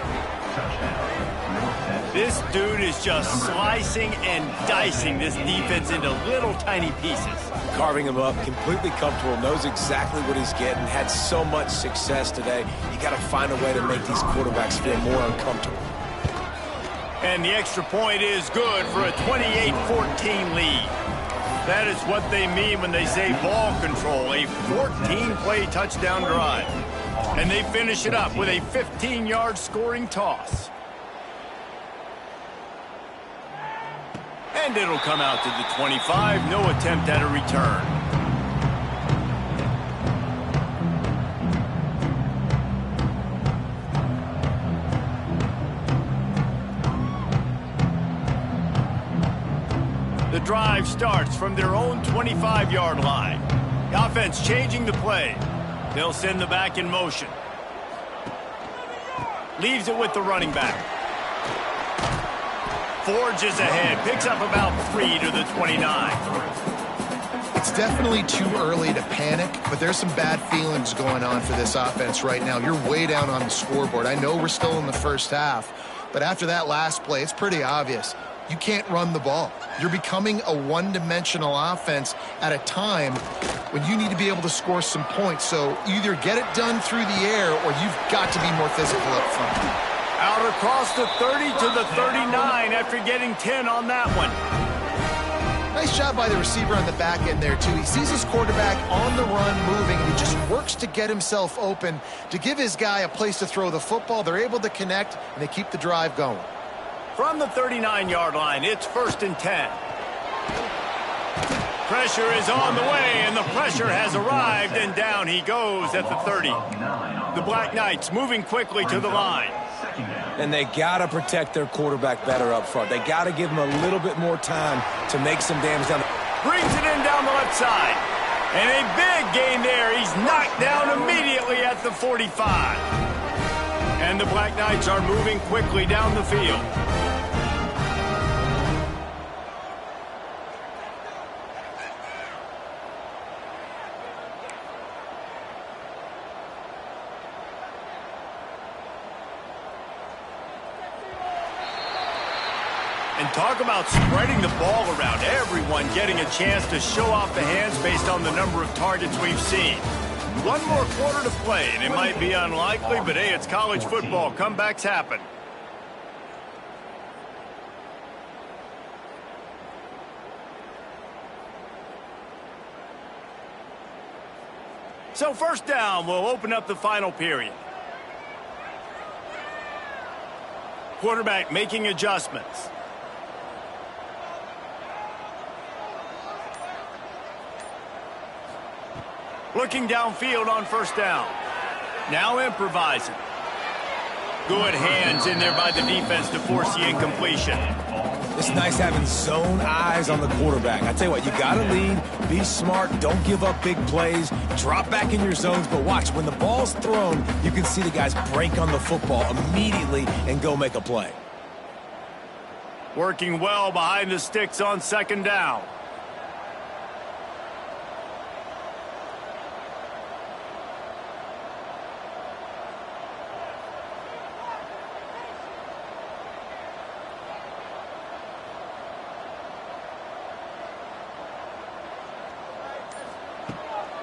This dude is just slicing and dicing this defense into little tiny pieces. Carving him up, completely comfortable, knows exactly what he's getting, had so much success today. You got to find a way to make these quarterbacks feel more uncomfortable. And the extra point is good for a 28-14 lead. That is what they mean when they say ball control, a 14-play touchdown drive. And they finish it up with a 15-yard scoring toss. And it'll come out to the 25. No attempt at a return. The drive starts from their own 25-yard line. The offense changing the play. They'll send the back in motion. Leaves it with the running back. Forges ahead, picks up about 3 to the 29. It's definitely too early to panic, but there's some bad feelings going on for this offense right now. You're way down on the scoreboard. I know we're still in the first half, but after that last play, it's pretty obvious. You can't run the ball. You're becoming a one-dimensional offense at a time when you need to be able to score some points. So either get it done through the air or you've got to be more physical up front. Out across the 30 to the 39 after getting 10 on that one. Nice job by the receiver on the back end there, too. He sees his quarterback on the run moving, and he just works to get himself open to give his guy a place to throw the football. They're able to connect, and they keep the drive going. From the 39-yard line, it's 1st and 10. Pressure is on the way, and the pressure has arrived, and down he goes at the 30. The Black Knights moving quickly to the line. And they got to protect their quarterback better up front. They got to give him a little bit more time to make some damage down. Brings it in down the left side. And a big gain there. He's knocked down immediately at the 45. And the Black Knights are moving quickly down the field. And talk about spreading the ball around. Everyone getting a chance to show off the hands based on the number of targets we've seen. One more quarter to play, and it might be unlikely, but hey, it's college football. Comebacks happen. So first down, we'll open up the final period. Quarterback making adjustments. Looking downfield on first down. Now improvising. Good hands in there by the defense to force the incompletion. It's nice having zone eyes on the quarterback. I tell you what, you got to lead, be smart, don't give up big plays, drop back in your zones, but watch, when the ball's thrown, you can see the guys break on the football immediately and go make a play. Working well behind the sticks on second down.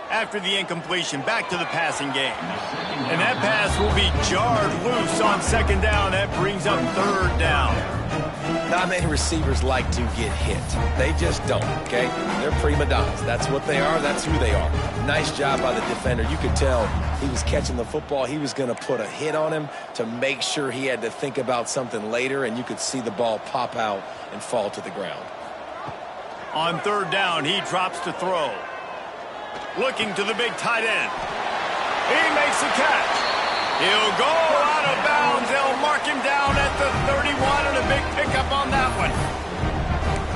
After the incompletion, back to the passing game. And that pass will be jarred loose on second down. That brings up third down. Not many receivers like to get hit. They just don't, okay? They're prima donnas. That's what they are. That's who they are. Nice job by the defender. You could tell he was catching the football. He was going to put a hit on him to make sure he had to think about something later, and you could see the ball pop out and fall to the ground. On third down, he drops to throw. Looking to the big tight end. He makes a catch. He'll go out of bounds. They'll mark him down at the 31, and a big pickup on that one.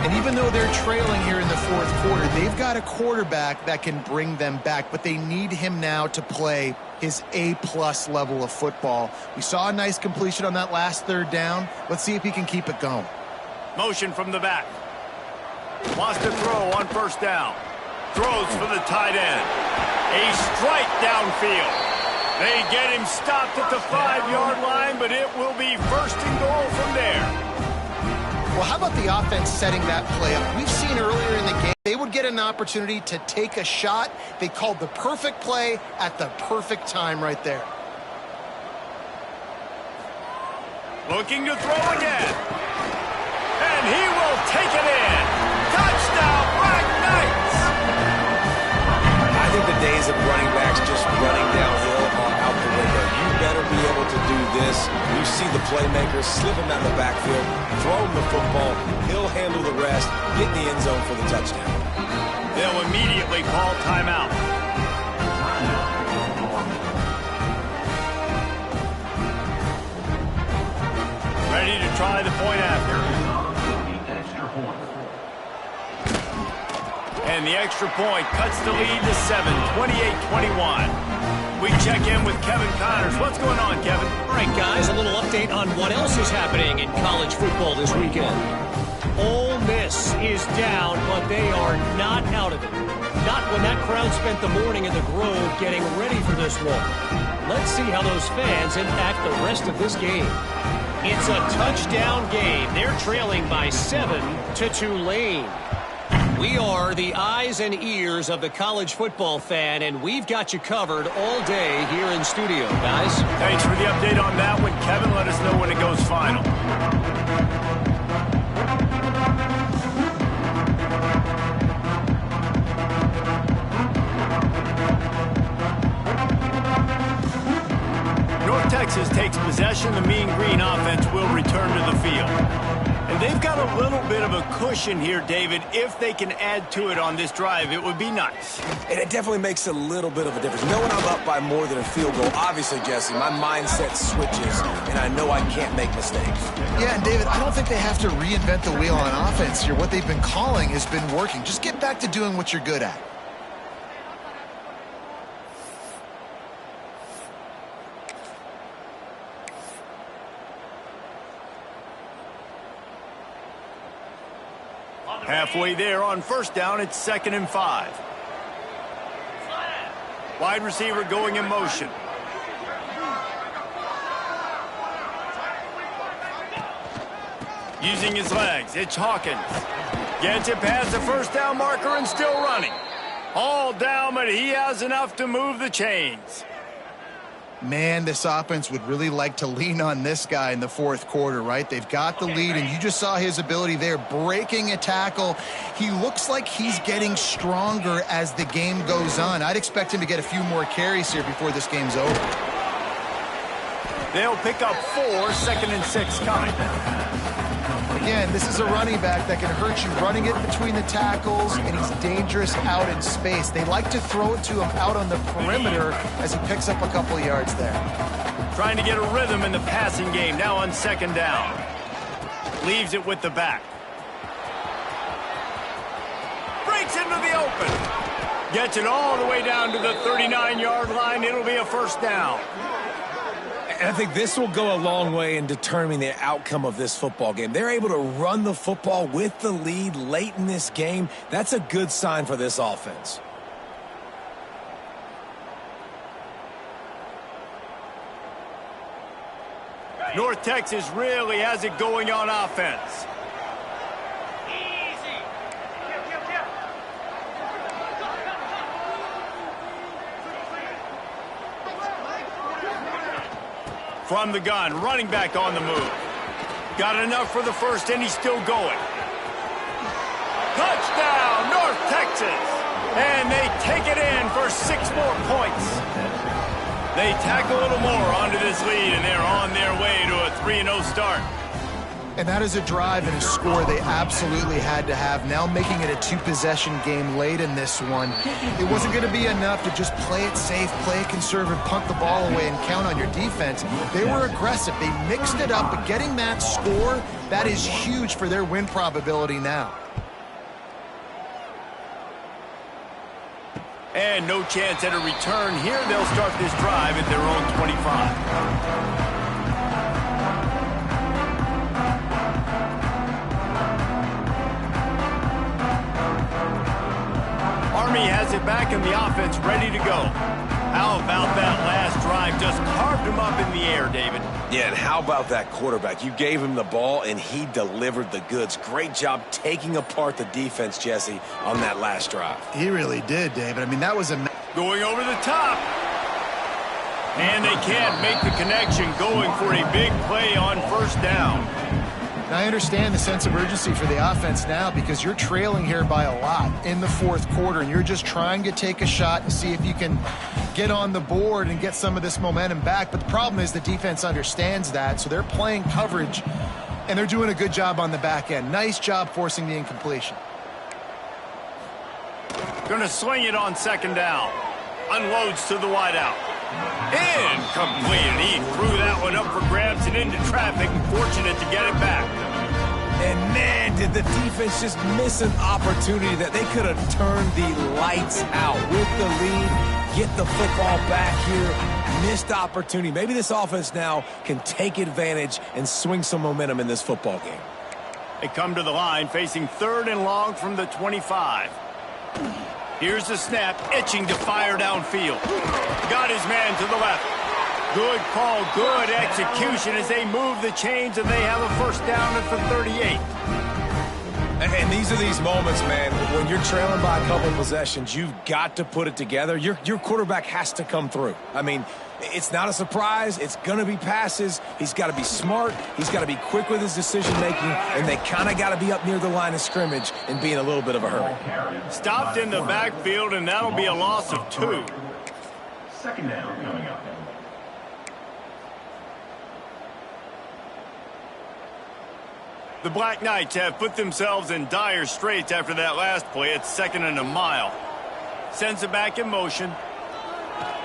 And even though they're trailing here in the fourth quarter, they've got a quarterback that can bring them back, but they need him now to play his A-plus level of football. We saw a nice completion on that last third down. Let's see if he can keep it going. Motion from the back. Wants to throw on first down. Throws for the tight end. A strike downfield. They get him stopped at the 5-yard line, but it will be first and goal from there. Well, how about the offense setting that play up? We've seen earlier in the game, they would get an opportunity to take a shot. They called the perfect play at the perfect time right there. Looking to throw again. And he will take it in. Touchdown, Black Knights! I think the days of running backs just running downhill are out the window. You better be able to do this. You see the playmaker, slip him out of the backfield, throw him the football, he'll handle the rest, get in the end zone for the touchdown. They'll immediately call timeout. Ready to try the point after. And the extra point cuts the lead to 7, 28-21. We check in with Kevin Connors. What's going on, Kevin? All right, guys, a little update on what else is happening in college football this weekend. Ole Miss is down, but they are not out of it. Not when that crowd spent the morning in the Grove getting ready for this one. Let's see how those fans impact the rest of this game. It's a touchdown game. They're trailing by 7 to Tulane. We are the eyes and ears of the college football fan, and we've got you covered all day here in studio, guys. Thanks for the update on that one, Kevin. Let us know when it goes final. North Texas takes possession. The Mean Green offense will return to the field. And they've got a little bit of a cushion here, David. If they can add to it on this drive, it would be nice. And it definitely makes a little bit of a difference. Knowing I'm up by more than a field goal, obviously, Jesse, my mindset switches, and I know I can't make mistakes. Yeah, and David, I don't think they have to reinvent the wheel on offense here. What they've been calling has been working. Just get back to doing what you're good at. Halfway there on first down, it's 2nd and 5. Wide receiver going in motion. Using his legs, it's Hawkins. Gets it past the first down marker and still running. All down, but he has enough to move the chains. Man, this offense would really like to lean on this guy in the fourth quarter, right? They've got the lead, and you just saw his ability there, breaking a tackle. He looks like he's getting stronger as the game goes on. I'd expect him to get a few more carries here before this game's over. They'll pick up 4, 2nd and 6 coming. Again, this is a running back that can hurt you running it between the tackles, and he's dangerous out in space. They like to throw it to him out on the perimeter as he picks up a couple of yards there. Trying to get a rhythm in the passing game, now on 2nd down. Leaves it with the back. Breaks into the open. Gets it all the way down to the 39-yard line. It'll be a 1st down. And I think this will go a long way in determining the outcome of this football game. They're able to run the football with the lead late in this game. That's a good sign for this offense. North Texas really has it going on offense. From the gun, running back on the move. Got enough for the 1st, and he's still going. Touchdown, North Texas! And they take it in for 6 more points. They tack a little more onto this lead, and they're on their way to a 3-0 start. And that is a drive and a score they absolutely had to have. Now making it a 2-possession game late in this one. It wasn't going to be enough to just play it safe, play it conservative, punt the ball away, and count on your defense. They were aggressive. They mixed it up, but getting that score, that is huge for their win probability now. And no chance at a return here. They'll start this drive at their own 25. Army has it back in the offense, ready to go. How about that last drive? Just carved him up in the air, David. Yeah, and how about that quarterback? You gave him the ball, and he delivered the goods. Great job taking apart the defense, Jesse, on that last drive. He really did, David. I mean, that was a... Going over the top. And they can't make the connection, going for a big play on 1st down. Now, I understand the sense of urgency for the offense now because you're trailing here by a lot in the fourth quarter, and you're just trying to take a shot and see if you can get on the board and get some of this momentum back. But the problem is the defense understands that, so they're playing coverage, and they're doing a good job on the back end. Nice job forcing the incompletion. Going to swing it on 2nd down. Unloads to the wideout. Incomplete, and he threw that one up for grabs and into traffic, and fortunate to get it back. And man, did the defense just miss an opportunity that they could have turned the lights out with the lead, get the football back here. Missed opportunity. Maybe this offense now can take advantage and swing some momentum in this football game. They come to the line facing 3rd and long from the 25. Here's the snap, itching to fire downfield. Got his man to the left. Good call, good execution as they move the chains, and they have a 1st down at the 38. And these are these moments, man, when you're trailing by a couple possessions, you've got to put it together. Your quarterback has to come through. I mean, it's not a surprise. It's going to be passes. He's got to be smart. He's got to be quick with his decision-making, and they kind of got to be up near the line of scrimmage and be in a little bit of a hurry. Stopped in the backfield, and that'll be a loss of 2. 2nd down coming up. The Black Knights have put themselves in dire straits after that last play. It's 2nd and a mile. Sends it back in motion.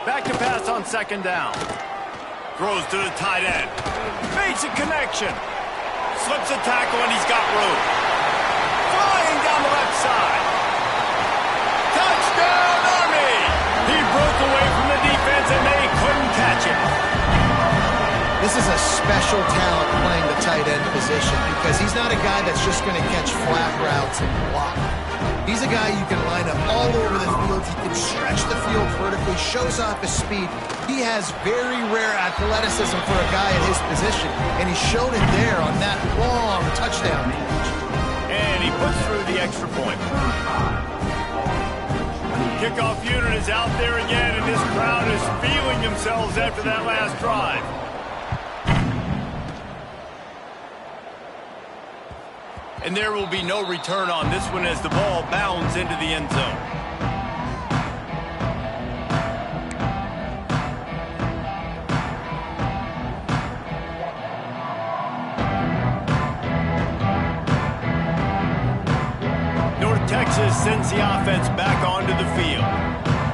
Back to pass on 2nd down. Throws to the tight end. Makes a connection. Slips a tackle, and he's got room. Flying down the left side. Touchdown, Army! He broke away from the defense, and they couldn't catch him. This is a special talent playing the tight end position because he's not a guy that's just going to catch flat routes and block. He's a guy you can line up all over the field. He can stretch the field vertically, shows off his speed. He has very rare athleticism for a guy at his position, and he showed it there on that long touchdown catch. And he puts through the extra point. Kickoff unit is out there again, and this crowd is feeling themselves after that last drive. And there will be no return on this one as the ball bounds into the end zone. North Texas sends the offense back onto the field.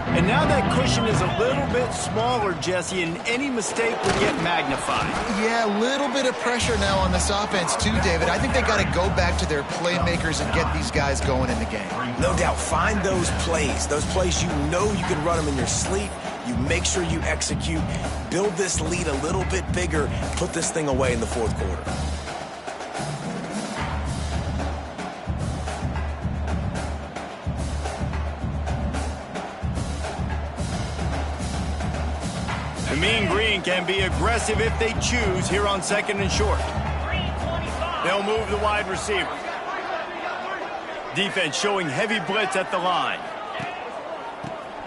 And now that cushion is a little bit smaller, Jesse, and any mistake will get magnified. Yeah, a little bit of pressure now on this offense too, David. I think they got to go back to their playmakers and get these guys going in the game. No doubt. Find those plays you know you can run them in your sleep. You make sure you execute. Build this lead a little bit bigger. Put this thing away in the fourth quarter. The Mean Green can be aggressive if they choose here on 2nd and short. They'll move the wide receiver. Defense showing heavy blitz at the line.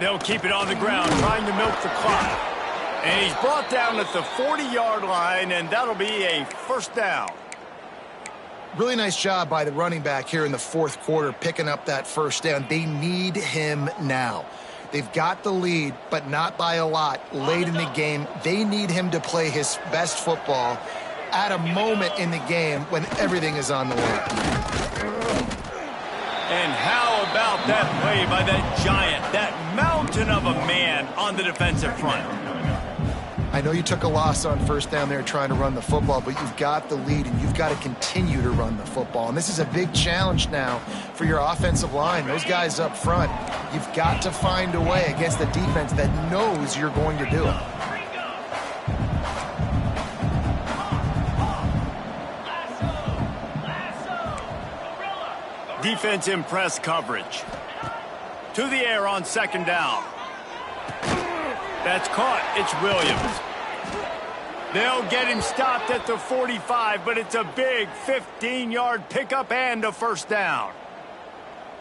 They'll keep it on the ground, trying to milk the clock. And he's brought down at the 40-yard line, and that'll be a first down. Really nice job by the running back here in the fourth quarter, picking up that first down. They need him now. They've got the lead, but not by a lot. Late in the game, they need him to play his best football at a moment in the game when everything is on the line. And how about that play by that giant, that mountain of a man on the defensive front? I know you took a loss on first down there trying to run the football, but you've got the lead, and you've got to continue to run the football. And this is a big challenge now for your offensive line. Those guys up front, you've got to find a way against a defense that knows you're going to do it. Defense in press coverage. To the air on 2nd down. That's caught. It's Williams. They'll get him stopped at the 45, but it's a big 15-yard pickup and a first down.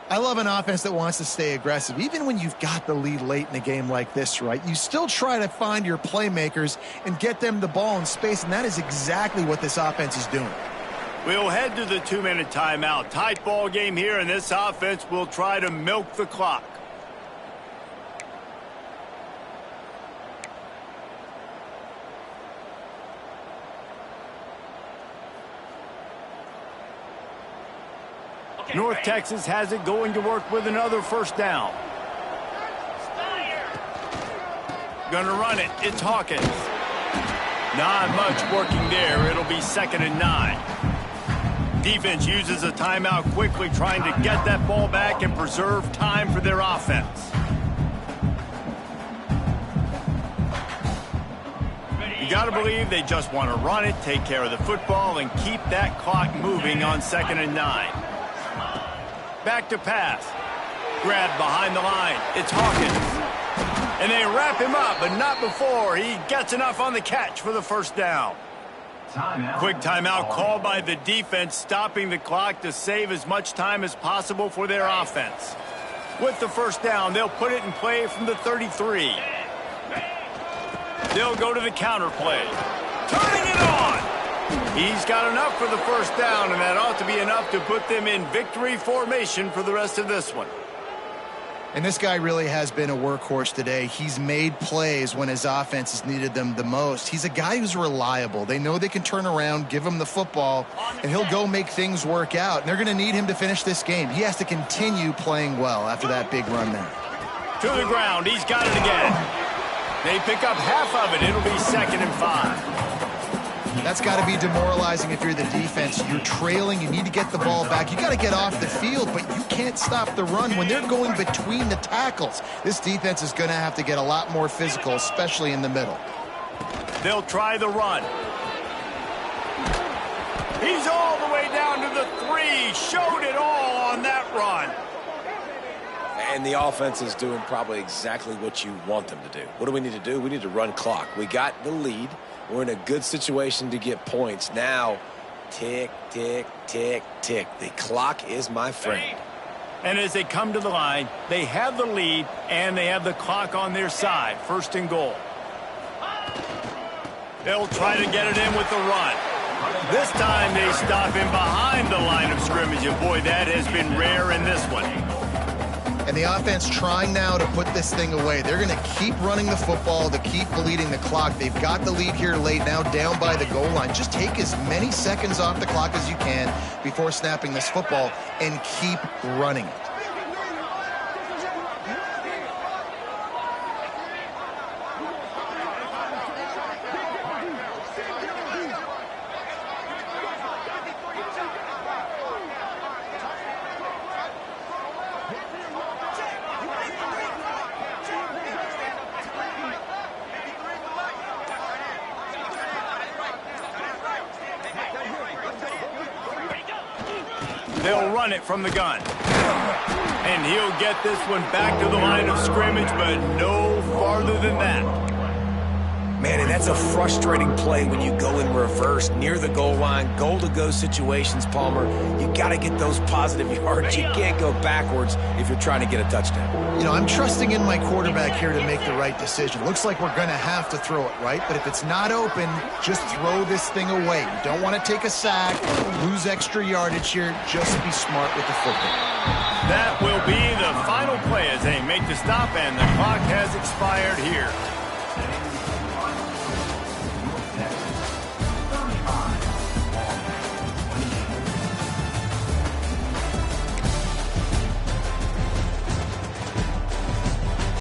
I love an offense that wants to stay aggressive. Even when you've got the lead late in a game like this, right, you still try to find your playmakers and get them the ball in space, and that is exactly what this offense is doing. We'll head to the 2-minute timeout. Tight ball game here, and this offense will try to milk the clock. North Texas has it going to work with another first down. Gonna run it. It's Hawkins. Not much working there. It'll be 2nd and 9. Defense uses a timeout quickly, trying to get that ball back and preserve time for their offense. You gotta believe they just want to run it, take care of the football, and keep that clock moving on 2nd and 9. Back to pass. Grabbed behind the line. It's Hawkins. And they wrap him up, but not before he gets enough on the catch for the first down. Quick timeout called by the defense, stopping the clock to save as much time as possible for their offense. With the first down, they'll put it in play from the 33. They'll go to the counter play. Turning it on! He's got enough for the first down, and that ought to be enough to put them in victory formation for the rest of this one. And this guy really has been a workhorse today. He's made plays when his offense has needed them the most. He's a guy who's reliable. They know they can turn around, give him the football, and he'll go make things work out. And they're going to need him to finish this game. He has to continue playing well after that big run there. To the ground. He's got it again. They pick up half of it. It'll be 2nd and 5. That's got to be demoralizing if you're the defense. You're trailing. You need to get the ball back. You got to get off the field, but you can't stop the run when they're going between the tackles. This defense is going to have to get a lot more physical, especially in the middle. They'll try the run. He's all the way down to the 3. Showed it all on that run. And the offense is doing probably exactly what you want them to do. What do we need to do? We need to run clock. We got the lead. We're in a good situation to get points. Now, tick, tick, tick, tick. The clock is my friend. And as they come to the line, they have the lead and they have the clock on their side. First and goal. They'll try to get it in with the run. This time they stop him behind the line of scrimmage. And boy, that has been rare in this one. And the offense trying now to put this thing away. They're going to keep running the football to keep bleeding the clock. They've got the lead here late, now down by the goal line. Just take as many seconds off the clock as you can before snapping this football and keep running it. They'll run it from the gun. And he'll get this one back to the line of scrimmage, but no farther than that. Man, and that's a frustrating play when you go in reverse near the goal line, goal-to-go situations, Palmer. You got to get those positive yards. You can't go backwards if you're trying to get a touchdown. You know, I'm trusting in my quarterback here to make the right decision. Looks like we're going to have to throw it, right? But if it's not open, just throw this thing away. You don't want to take a sack, lose extra yardage here. Just be smart with the football. That will be the final play as they make the stop, and the clock has expired.